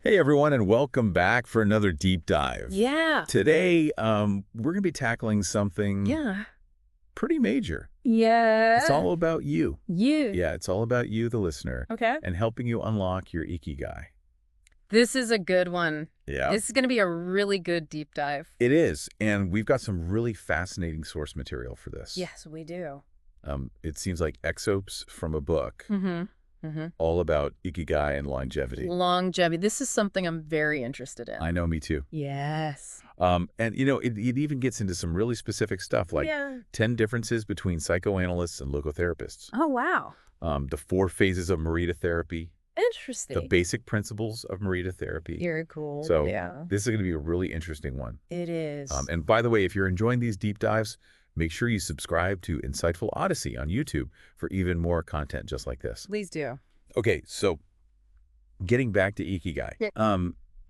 Hey everyone, and welcome back for another deep dive. Yeah. Today, we're going to be tackling something Yeah. pretty major. Yeah. It's all about you. You. Yeah, it's all about you, the listener, Okay. and helping you unlock your Ikigai. This is a good one. Yeah. This is going to be a really good deep dive. It is, and we've got some really fascinating source material for this. Yes, we do. It seems like excerpts from a book all about Ikigai and longevity. Longevity. This is something I'm very interested in. I know, me too. Yes. And, it even gets into some really specific stuff, like 10 differences between psychoanalysts and logotherapists. Oh, wow. The 4 phases of Morita therapy, Interesting. the basic principles of Morita therapy. Very cool. So yeah. this is going to be a really interesting one. It is. And by the way, if you're enjoying these deep dives, make sure you subscribe to Insightful Odyssey on YouTube for even more content just like this. Please do. Okay, so getting back to Ikigai. Yeah.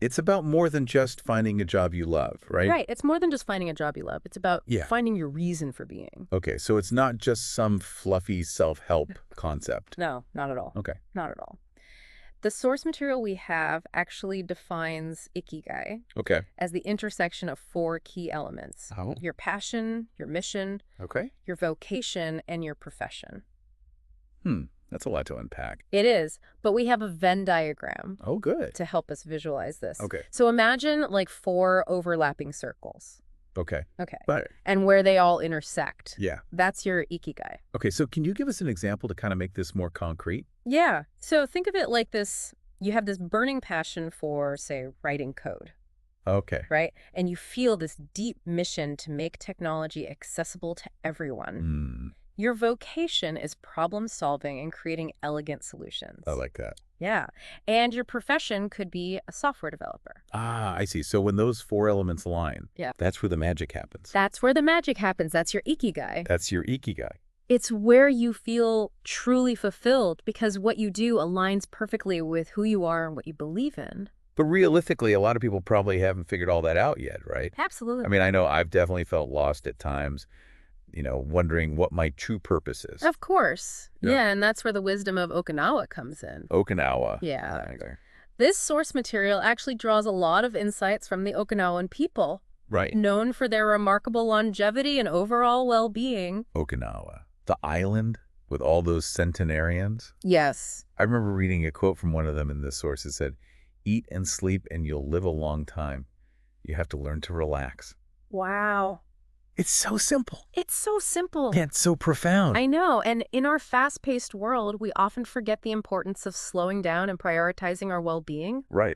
It's about more than just finding a job you love, right? Right. It's more than just finding a job you love. It's about Yeah. finding your reason for being. Okay, so it's not just some fluffy self-help concept. No, not at all. Okay. Not at all. The source material we have actually defines Ikigai Okay. as the intersection of 4 key elements. Oh. Your passion, your mission, Okay. your vocation, and your profession. That's a lot to unpack. It is, but we have a Venn diagram Oh, good. to help us visualize this. Okay. So imagine like 4 overlapping circles. Okay. Okay. But And where they all intersect. yeah. That's your Ikigai. Okay, so can you give us an example to kind of make this more concrete? Yeah. So think of it like this. You have this burning passion for, say, writing code. Okay. Right? And you feel this deep mission to make technology accessible to everyone. Your vocation is problem solving and creating elegant solutions. I like that. Yeah. And your profession could be a software developer. Ah, I see. So when those 4 elements align, Yeah. that's where the magic happens. That's where the magic happens. That's your Ikigai. That's your Ikigai. It's where you feel truly fulfilled because what you do aligns perfectly with who you are and what you believe in. But realistically, a lot of people probably haven't figured all that out yet, right? Absolutely. I mean, I know I've definitely felt lost at times, wondering what my true purpose is. Of course. Yeah. Yeah, and that's where the wisdom of Okinawa comes in. Okinawa. Yeah. Okay. This source material actually draws a lot of insights from the Okinawan people, Right. known for their remarkable longevity and overall well-being. Okinawa. The island with all those centenarians. Yes. I remember reading a quote from one of them in this source. It said, "Eat and sleep and you'll live a long time. You have to learn to relax." Wow. It's so simple. It's so simple. Yeah, it's so profound. I know, and in our fast-paced world, we often forget the importance of slowing down and prioritizing our well-being. Right.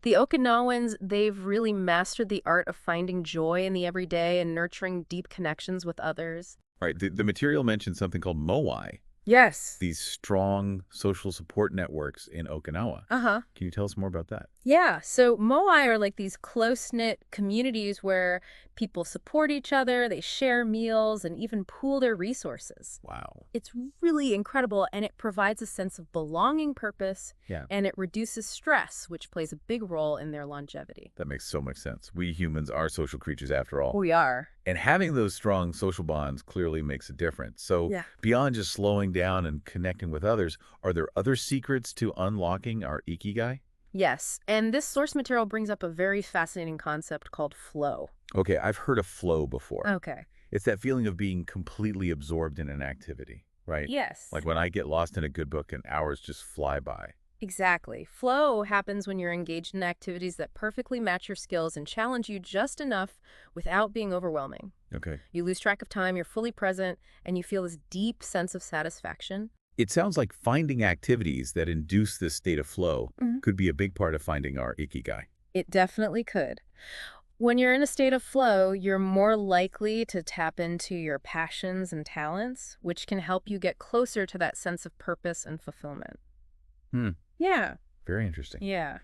The Okinawans, they've really mastered the art of finding joy in the everyday and nurturing deep connections with others. Right. The material mentions something called moai, Yes. these strong social support networks in Okinawa. Uh-huh. Can you tell us more about that? Yeah, so moai are like these close-knit communities where people support each other, they share meals, and even pool their resources. Wow. It's really incredible, and it provides a sense of belonging, purpose, Yeah. and it reduces stress, which plays a big role in their longevity. That makes so much sense. We humans are social creatures after all. We are. And having those strong social bonds clearly makes a difference. So Yeah. beyond just slowing down and connecting with others, are there other secrets to unlocking our Ikigai? Yes, and this source material brings up a very fascinating concept called flow. Okay, I've heard of flow before. Okay. It's that feeling of being completely absorbed in an activity, right? Yes. Like when I get lost in a good book and hours just fly by. Exactly. Flow happens when you're engaged in activities that perfectly match your skills and challenge you just enough without being overwhelming. Okay. You lose track of time, you're fully present, and you feel this deep sense of satisfaction. It sounds like finding activities that induce this state of flow could be a big part of finding our Ikigai. It definitely could. When you're in a state of flow, you're more likely to tap into your passions and talents, which can help you get closer to that sense of purpose and fulfillment. Yeah. Very interesting. Yeah.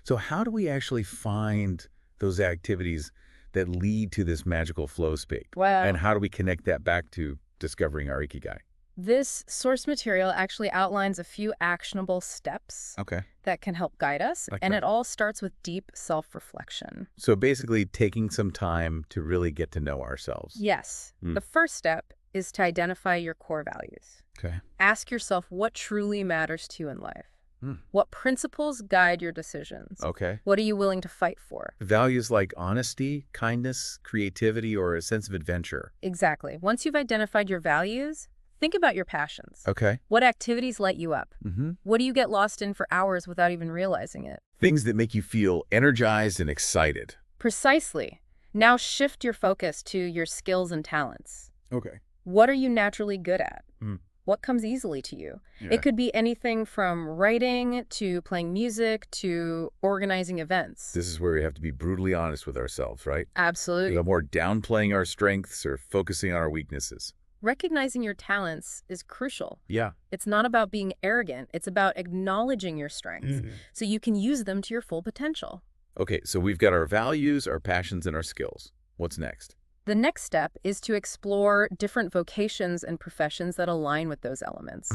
So how do we actually find those activities that lead to this magical flow state? Well, And how do we connect that back to discovering our Ikigai? this source material actually outlines a few actionable steps Okay. that can help guide us, Like and that. it all starts with deep self-reflection. So basically taking some time to really get to know ourselves. Yes. Mm. The first step is to identify your core values. Okay. Ask yourself what truly matters to you in life. Hmm. What principles guide your decisions? Okay. What are you willing to fight for? Values like honesty, kindness, creativity, or a sense of adventure. Exactly. Once you've identified your values, think about your passions. Okay. What activities light you up? Mm-hmm. What do you get lost in for hours without even realizing it? Things that make you feel energized and excited. Precisely. Now shift your focus to your skills and talents. Okay. What are you naturally good at? Mm. What comes easily to you? Yeah. It could be anything from writing to playing music to organizing events. This is where we have to be brutally honest with ourselves, right? Absolutely. No more downplaying our strengths or focusing on our weaknesses. Recognizing your talents is crucial. Yeah. It's not about being arrogant. It's about acknowledging your strengths so you can use them to your full potential. Okay, so we've got our values, our passions, and our skills. What's next? The next step is to explore different vocations and professions that align with those elements.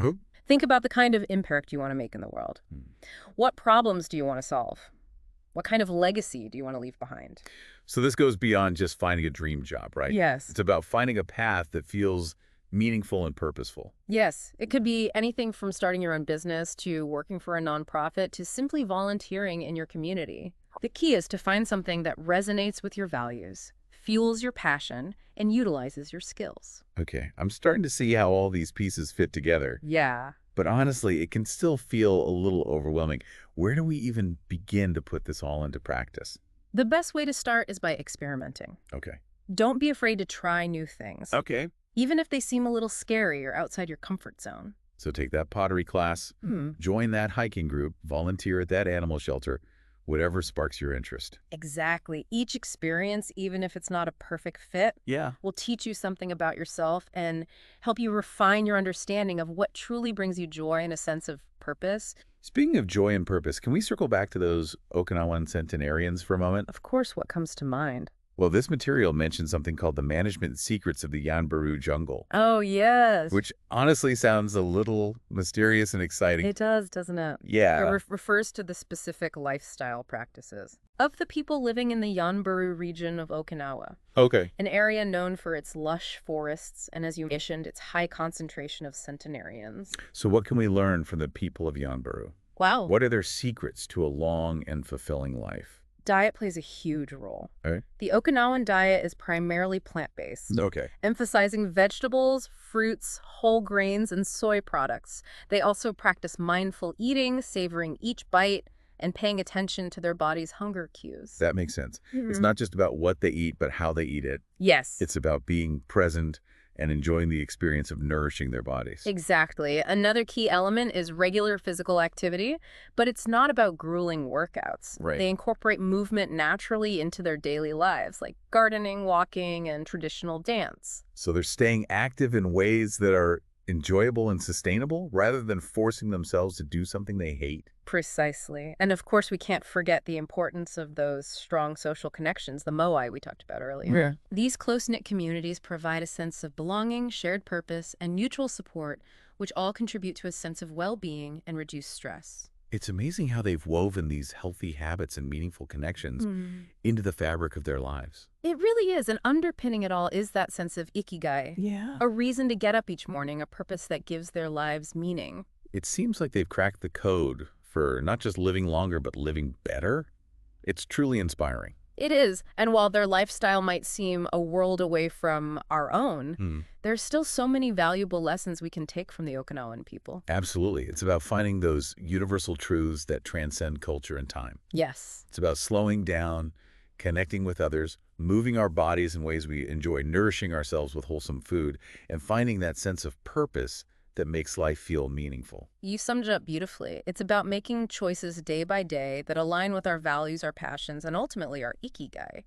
Think about the kind of impact you want to make in the world. What problems do you want to solve? What kind of legacy do you want to leave behind? So this goes beyond just finding a dream job, right? Yes. It's about finding a path that feels meaningful and purposeful. Yes. It could be anything from starting your own business to working for a nonprofit to simply volunteering in your community. The key is to find something that resonates with your values, fuels your passion, and utilizes your skills. Okay, I'm starting to see how all these pieces fit together. Yeah. But honestly, it can still feel a little overwhelming. Where do we even begin to put this all into practice? The best way to start is by experimenting. Okay. Don't be afraid to try new things, Okay. even if they seem a little scary or outside your comfort zone. So take that pottery class, join that hiking group, volunteer at that animal shelter, whatever sparks your interest. Exactly. Each experience, even if it's not a perfect fit, Yeah. will teach you something about yourself and help you refine your understanding of what truly brings you joy and a sense of purpose. Speaking of joy and purpose, can we circle back to those Okinawan centenarians for a moment? Of course, what comes to mind? Well, this material mentions something called the management secrets of the Yanbaru jungle, Oh, yes. which honestly sounds a little mysterious and exciting. It does, doesn't it? Yeah. It refers to the specific lifestyle practices of the people living in the Yanbaru region of Okinawa, Okay. an area known for its lush forests and, as you mentioned, its high concentration of centenarians. So what can we learn from the people of Yanbaru? Wow. What are their secrets to a long and fulfilling life? Diet plays a huge role. Okay. The Okinawan diet is primarily plant-based, Okay. emphasizing vegetables, fruits, whole grains, and soy products. They also practice mindful eating, savoring each bite, and paying attention to their body's hunger cues. That makes sense. It's not just about what they eat, but how they eat it. Yes. It's about being present and enjoying the experience of nourishing their bodies. Exactly. Another key element is regular physical activity, but it's not about grueling workouts. Right. They incorporate movement naturally into their daily lives, like gardening, walking, and traditional dance. So they're staying active in ways that are enjoyable and sustainable rather than forcing themselves to do something they hate. Precisely. And of course, we can't forget the importance of those strong social connections, the moai we talked about earlier. Yeah. These close-knit communities provide a sense of belonging, shared purpose, and mutual support, which all contribute to a sense of well-being and reduced stress. It's amazing how they've woven these healthy habits and meaningful connections into the fabric of their lives. It really is, and underpinning it all is that sense of ikigai, Yeah. a reason to get up each morning, a purpose that gives their lives meaning. It seems like they've cracked the code for not just living longer, but living better. It's truly inspiring. It is, and while their lifestyle might seem a world away from our own, there's still so many valuable lessons we can take from the Okinawan people. Absolutely. It's about finding those universal truths that transcend culture and time. Yes. It's about slowing down, connecting with others, moving our bodies in ways we enjoy, nourishing ourselves with wholesome food, and finding that sense of purpose that makes life feel meaningful. You summed it up beautifully. It's about making choices day by day that align with our values, our passions, and ultimately our ikigai.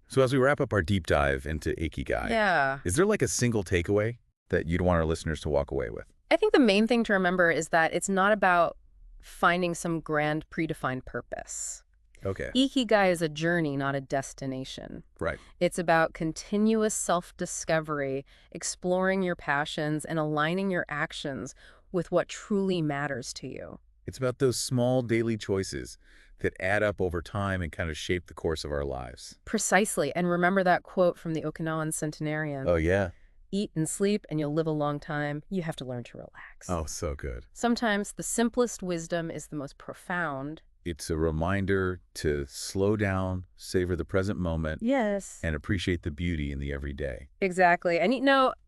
So as we wrap up our deep dive into Ikigai, Yeah. is there like a single takeaway that you'd want our listeners to walk away with? I think the main thing to remember is that it's not about finding some grand predefined purpose. Okay. Ikigai is a journey, not a destination. Right. It's about continuous self-discovery, exploring your passions, and aligning your actions with what truly matters to you. It's about those small daily choices that add up over time and kind of shape the course of our lives. Precisely. And remember that quote from the Okinawan centenarian. Oh, yeah. eat and sleep and you'll live a long time. You have to learn to relax. Oh, so good. Sometimes the simplest wisdom is the most profound. It's a reminder to slow down, savor the present moment, Yes. and appreciate the beauty in the everyday. Exactly. And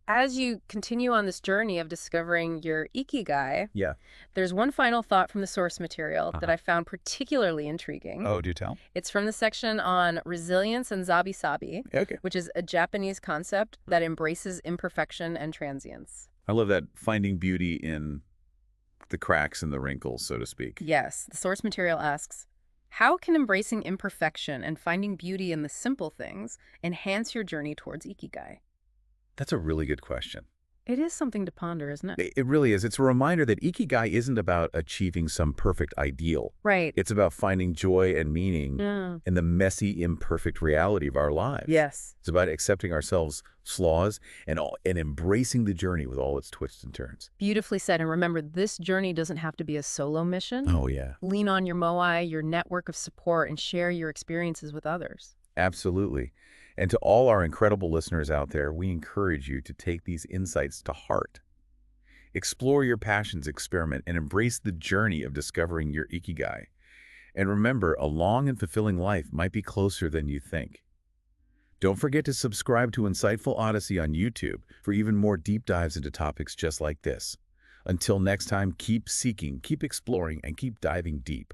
as you continue on this journey of discovering your Ikigai, Yeah. there's one final thought from the source material that Uh-huh. I found particularly intriguing. Oh, do tell. It's from the section on resilience and zabi-sabi, Okay. which is a Japanese concept that embraces imperfection and transience. I love that, finding beauty in the cracks and the wrinkles, so to speak. Yes, the source material asks, how can embracing imperfection and finding beauty in the simple things enhance your journey towards Ikigai? That's a really good question. It is something to ponder, isn't it? It really is. It's a reminder that Ikigai isn't about achieving some perfect ideal. Right. It's about finding joy and meaning Yeah. in the messy, imperfect reality of our lives. Yes. It's about accepting ourselves' flaws and embracing the journey with all its twists and turns. Beautifully said. And remember, this journey doesn't have to be a solo mission. Oh, yeah. Lean on your moai, your network of support, and share your experiences with others. Absolutely. And to all our incredible listeners out there, we encourage you to take these insights to heart. Explore your passions, experiment, and embrace the journey of discovering your Ikigai. And remember, a long and fulfilling life might be closer than you think. Don't forget to subscribe to Insightful Odyssey on YouTube for even more deep dives into topics just like this. Until next time, keep seeking, keep exploring, and keep diving deep.